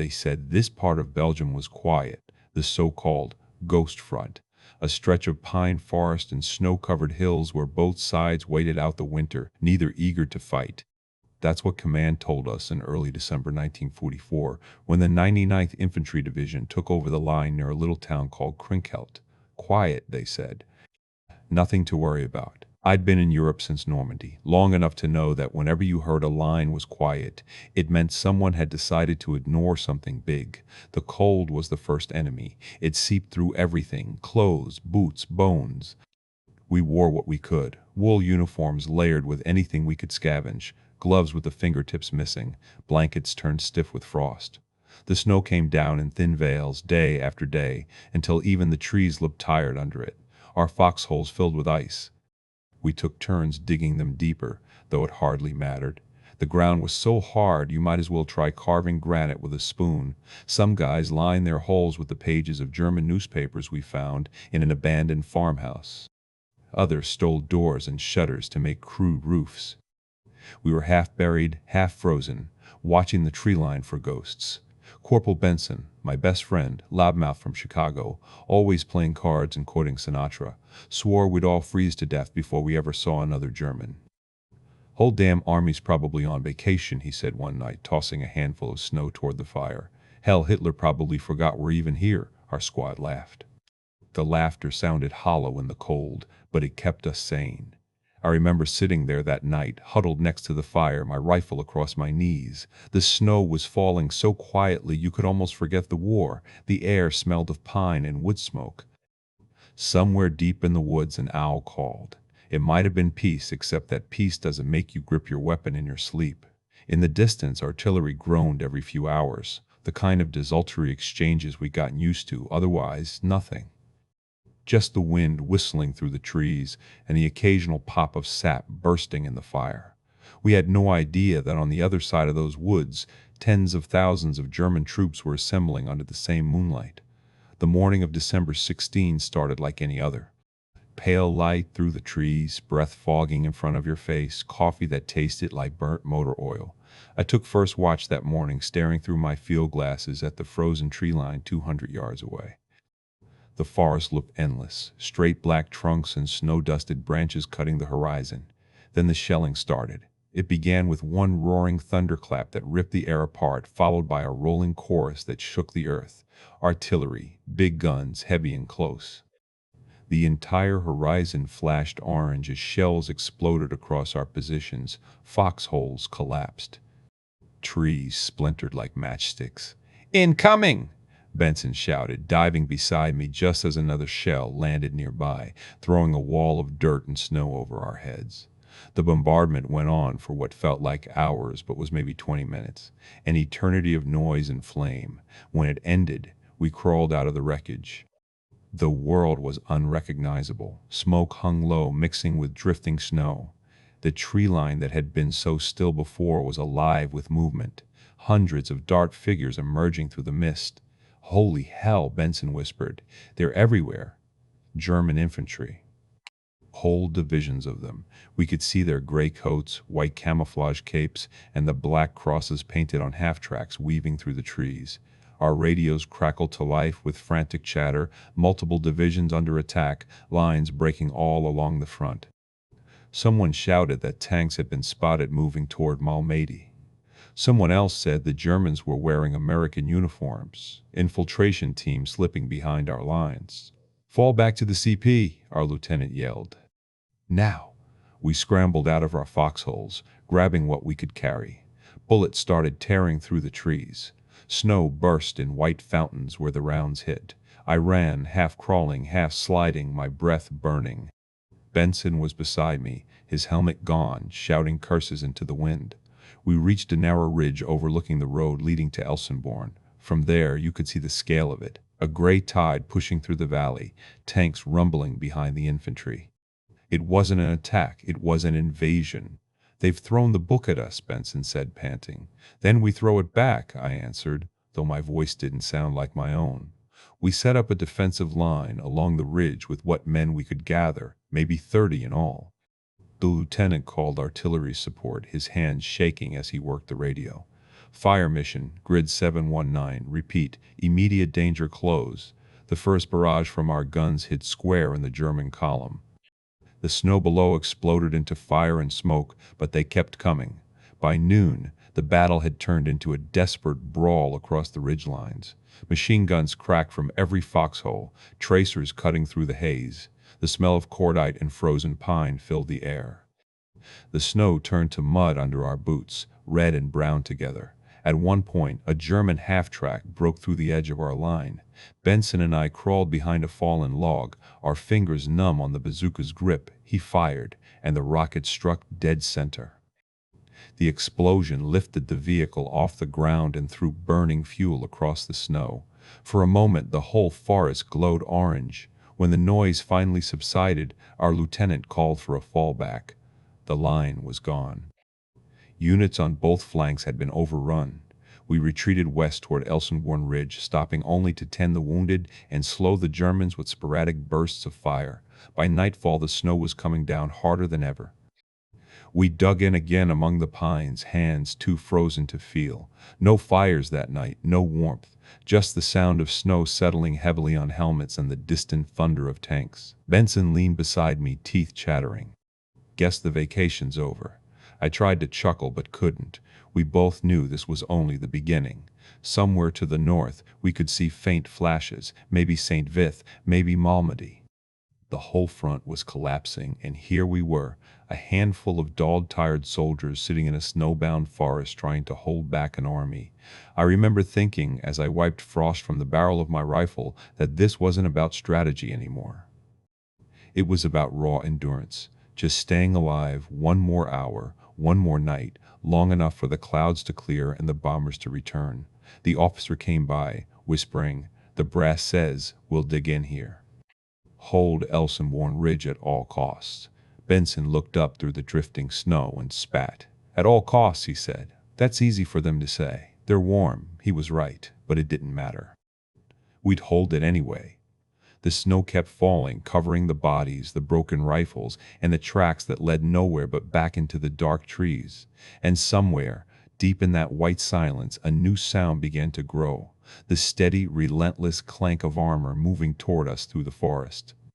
They said this part of Belgium was quiet, the so-called Ghost Front, a stretch of pine forest and snow-covered hills where both sides waited out the winter, neither eager to fight. That's what command told us in early December 1944, when the 99th Infantry Division took over the line near a little town called Krinkelt. Quiet, they said. Nothing to worry about. I'd been in Europe since Normandy, long enough to know that whenever you heard a line was quiet, it meant someone had decided to ignore something big. The cold was the first enemy. It seeped through everything: clothes, boots, bones. We wore what we could: wool uniforms layered with anything we could scavenge, gloves with the fingertips missing, blankets turned stiff with frost. The snow came down in thin veils day after day, until even the trees looked tired under it, our foxholes filled with ice. We took turns digging them deeper, though it hardly mattered. The ground was so hard you might as well try carving granite with a spoon. Some guys lined their holes with the pages of German newspapers we found in an abandoned farmhouse. Others stole doors and shutters to make crude roofs. We were half buried, half frozen, watching the tree line for ghosts. Corporal Benson, my best friend, loudmouth from Chicago, always playing cards and quoting Sinatra, swore we'd all freeze to death before we ever saw another German. "Whole damn army's probably on vacation," he said one night, tossing a handful of snow toward the fire. "Hell, Hitler probably forgot we're even here." Our squad laughed. The laughter sounded hollow in the cold, but it kept us sane. I remember sitting there that night, huddled next to the fire, my rifle across my knees. The snow was falling so quietly you could almost forget the war. The air smelled of pine and wood smoke. Somewhere deep in the woods an owl called. It might have been peace, except that peace doesn't make you grip your weapon in your sleep. In the distance, artillery groaned every few hours, the kind of desultory exchanges we'd gotten used to, otherwise nothing. Just the wind whistling through the trees and the occasional pop of sap bursting in the fire. We had no idea that on the other side of those woods, tens of thousands of German troops were assembling under the same moonlight. The morning of December 16 started like any other. Pale light through the trees, breath fogging in front of your face, coffee that tasted like burnt motor oil. I took first watch that morning, staring through my field glasses at the frozen tree line 200 yards away. The forest looked endless, straight black trunks and snow-dusted branches cutting the horizon. Then the shelling started. It began with one roaring thunderclap that ripped the air apart, followed by a rolling chorus that shook the earth. Artillery, big guns, heavy and close. The entire horizon flashed orange as shells exploded across our positions. Foxholes collapsed. Trees splintered like matchsticks. "Incoming!" Benson shouted, diving beside me just as another shell landed nearby, throwing a wall of dirt and snow over our heads. The bombardment went on for what felt like hours but was maybe 20 minutes, an eternity of noise and flame. When it ended, we crawled out of the wreckage. The world was unrecognizable. Smoke hung low, mixing with drifting snow. The tree line that had been so still before was alive with movement, hundreds of dark figures emerging through the mist. "Holy hell," Benson whispered. "They're everywhere." German infantry. Whole divisions of them. We could see their gray coats, white camouflage capes, and the black crosses painted on half-tracks weaving through the trees. Our radios crackled to life with frantic chatter, multiple divisions under attack, lines breaking all along the front. Someone shouted that tanks had been spotted moving toward Malmedy. Someone else said the Germans were wearing American uniforms, infiltration teams slipping behind our lines. "Fall back to the CP," our lieutenant yelled. Now, we scrambled out of our foxholes, grabbing what we could carry. Bullets started tearing through the trees. Snow burst in white fountains where the rounds hit. I ran, half crawling, half sliding, my breath burning. Benson was beside me, his helmet gone, shouting curses into the wind. We reached a narrow ridge overlooking the road leading to Elsenborn. From there, you could see the scale of it. A gray tide pushing through the valley, tanks rumbling behind the infantry. It wasn't an attack, it was an invasion. "They've thrown the book at us," Benson said, panting. "Then we throw it back," I answered, though my voice didn't sound like my own. We set up a defensive line along the ridge with what men we could gather, maybe 30 in all. The lieutenant called artillery support, his hands shaking as he worked the radio. Fire mission, grid 719, repeat, immediate danger close. The first barrage from our guns hit square in the German column. The snow below exploded into fire and smoke, but they kept coming. By noon, the battle had turned into a desperate brawl across the ridgelines. Machine guns cracked from every foxhole, tracers cutting through the haze. The smell of cordite and frozen pine filled the air. The snow turned to mud under our boots, red and brown together. At one point, a German half-track broke through the edge of our line. Benson and I crawled behind a fallen log, our fingers numb on the bazooka's grip. He fired, and the rocket struck dead center. The explosion lifted the vehicle off the ground and threw burning fuel across the snow. For a moment, the whole forest glowed orange. When the noise finally subsided, our lieutenant called for a fallback. The line was gone. Units on both flanks had been overrun. We retreated west toward Elsenborn Ridge, stopping only to tend the wounded and slow the Germans with sporadic bursts of fire. By nightfall, the snow was coming down harder than ever. We dug in again among the pines, hands too frozen to feel. No fires that night, no warmth, just the sound of snow settling heavily on helmets and the distant thunder of tanks. Benson leaned beside me, teeth chattering. Guess the vacation's over. I tried to chuckle but couldn't. We both knew this was only the beginning. Somewhere to the north, we could see faint flashes, maybe St. Vith, maybe Malmedy. The whole front was collapsing, and here we were, a handful of dog-tired soldiers sitting in a snowbound forest trying to hold back an army. I remember thinking, as I wiped frost from the barrel of my rifle, that this wasn't about strategy anymore. It was about raw endurance, just staying alive one more hour, one more night, long enough for the clouds to clear and the bombers to return. The officer came by, whispering, "The brass says we'll dig in here. Hold Elsenborn Ridge at all costs." Benson looked up through the drifting snow and spat. "At all costs," he said. "That's easy for them to say. They're warm." He was right, but it didn't matter. We'd hold it anyway. The snow kept falling, covering the bodies, the broken rifles, and the tracks that led nowhere but back into the dark trees. And somewhere, deep in that white silence, a new sound began to grow. The steady, relentless clank of armor moving toward us through the forest.